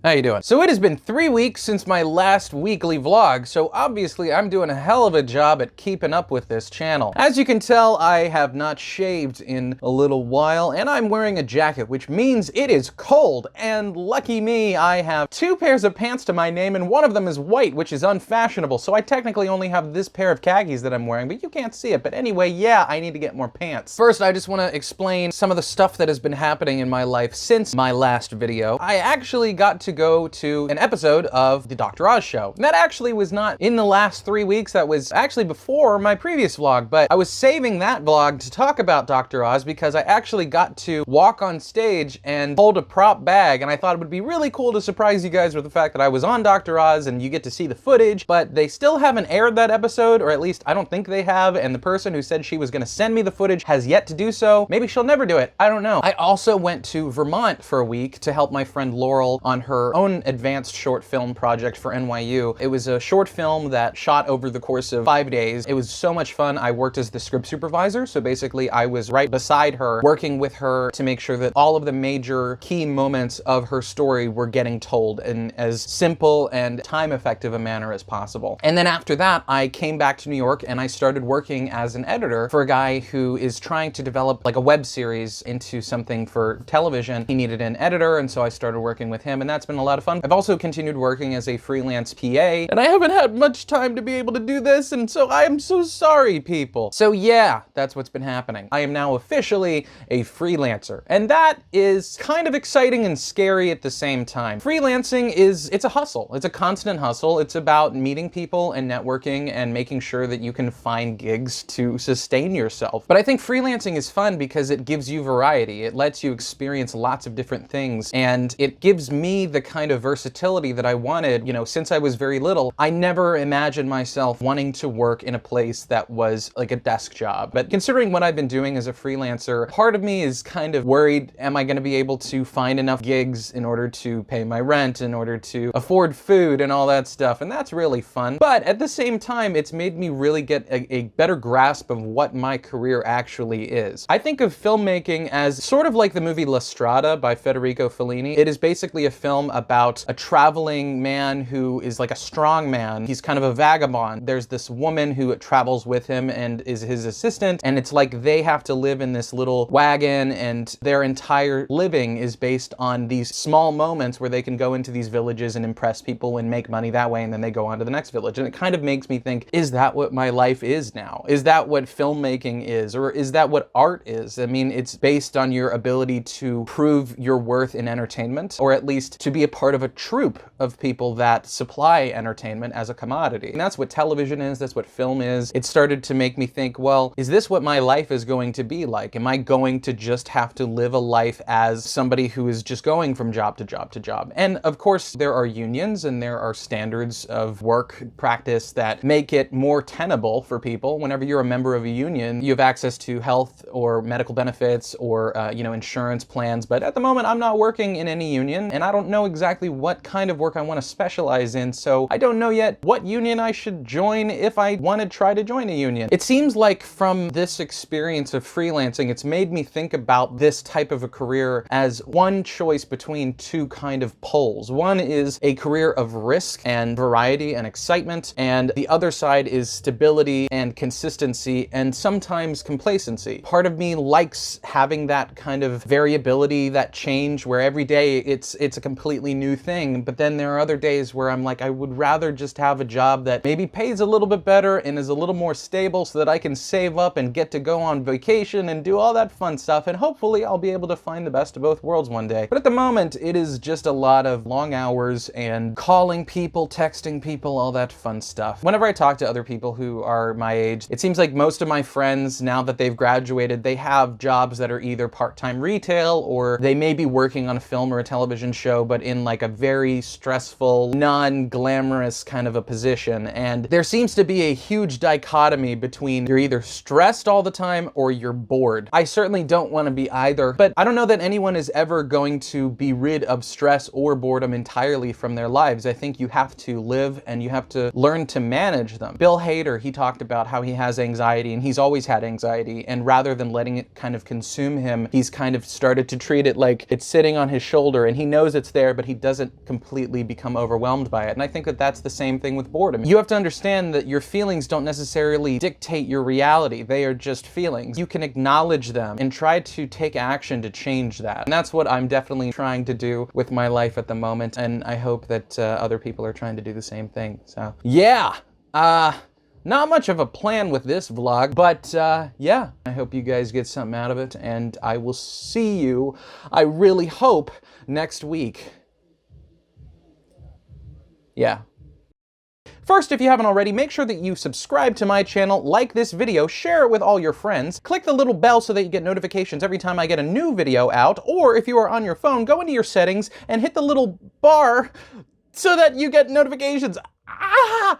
How you doing? So it has been 3 weeks since my last weekly vlog, so obviously I'm doing a hell of a job at keeping up with this channel. As you can tell, I have not shaved in a little while, and I'm wearing a jacket, which means it is cold, and lucky me, I have 2 pairs of pants to my name, and one of them is white, which is unfashionable, so I technically only have this pair of khakis that I'm wearing, but you can't see it. But anyway, yeah, I need to get more pants. First, I just want to explain some of the stuff that has been happening in my life since my last video. I actually got to go to an episode of the Dr. Oz show. And that actually was not in the last 3 weeks, that was actually before my previous vlog, but I was saving that vlog to talk about Dr. Oz because I actually got to walk on stage and hold a prop bag, and I thought it would be really cool to surprise you guys with the fact that I was on Dr. Oz and you get to see the footage, but they still haven't aired that episode, or at least I don't think they have, and the person who said she was gonna send me the footage has yet to do so. Maybe she'll never do it, I don't know. I also went to Vermont for a week to help my friend Laurel on her own advanced short film project for NYU. It was a short film that shot over the course of 5 days. It was so much fun. I worked as the script supervisor, so basically I was right beside her, working with her to make sure that all of the major key moments of her story were getting told in as simple and time-effective a manner as possible. And then after that, I came back to New York and I started working as an editor for a guy who is trying to develop like a web series into something for television. He needed an editor, and so I started working with him, and that's been a lot of fun. I've also continued working as a freelance PA, and I haven't had much time to be able to do this, and so I am so sorry, people. So yeah, that's what's been happening. I am now officially a freelancer, and that is kind of exciting and scary at the same time. Freelancing it's a hustle. It's a constant hustle. It's about meeting people and networking and making sure that you can find gigs to sustain yourself. But I think freelancing is fun because it gives you variety. It lets you experience lots of different things, and it gives me the kind of versatility that I wanted, you know, since I was very little. I never imagined myself wanting to work in a place that was like a desk job. But considering what I've been doing as a freelancer, part of me is kind of worried, am I gonna be able to find enough gigs in order to pay my rent, in order to afford food and all that stuff, and that's really fun. But at the same time, it's made me really get a better grasp of what my career actually is. I think of filmmaking as sort of like the movie La Strada by Federico Fellini. It is basically a film about a traveling man who is like a strong man. He's kind of a vagabond. There's this woman who travels with him and is his assistant, and it's like they have to live in this little wagon, and their entire living is based on these small moments where they can go into these villages and impress people and make money that way, and then they go on to the next village. And it kind of makes me think, is that what my life is now? Is that what filmmaking is? Or is that what art is? I mean, it's based on your ability to prove your worth in entertainment, or at least to be a part of a troupe of people that supply entertainment as a commodity. And that's what television is, that's what film is. It started to make me think, well, is this what my life is going to be like? Am I going to just have to live a life as somebody who is just going from job to job to job? And of course, there are unions and there are standards of work practice that make it more tenable for people. Whenever you're a member of a union, you have access to health or medical benefits or insurance plans. But at the moment, I'm not working in any union, and I don't know exactly what kind of work I want to specialize in, so I don't know yet what union I should join if I want to try to join a union. It seems like from this experience of freelancing, it's made me think about this type of a career as one choice between 2 kind of poles. One is a career of risk and variety and excitement, and the other side is stability and consistency and sometimes complacency. Part of me likes having that kind of variability, that change, where every day it's a completely new thing, but then there are other days where I'm like, I would rather just have a job that maybe pays a little bit better and is a little more stable so that I can save up and get to go on vacation and do all that fun stuff, and hopefully I'll be able to find the best of both worlds one day. But at the moment, it is just a lot of long hours and calling people, texting people, all that fun stuff. Whenever I talk to other people who are my age, it seems like most of my friends, now that they've graduated, they have jobs that are either part-time retail, or they may be working on a film or a television show, but in like a very stressful, non-glamorous kind of a position. And there seems to be a huge dichotomy between you're either stressed all the time or you're bored. I certainly don't want to be either, but I don't know that anyone is ever going to be rid of stress or boredom entirely from their lives. I think you have to live and you have to learn to manage them. Bill Hader, he talked about how he has anxiety, and he's always had anxiety, and rather than letting it kind of consume him, he's kind of started to treat it like it's sitting on his shoulder, and he knows it's there, but he doesn't completely become overwhelmed by it. And I think that that's the same thing with boredom. You have to understand that your feelings don't necessarily dictate your reality. They are just feelings. You can acknowledge them and try to take action to change that. And that's what I'm definitely trying to do with my life at the moment, and I hope that other people are trying to do the same thing. So yeah, not much of a plan with this vlog, but yeah, I hope you guys get something out of it, and I will see you, I really hope, next week. Yeah. First, if you haven't already, make sure that you subscribe to my channel, like this video, share it with all your friends, click the little bell so that you get notifications every time I get a new video out, or if you are on your phone, go into your settings and hit the little bar so that you get notifications. Ah!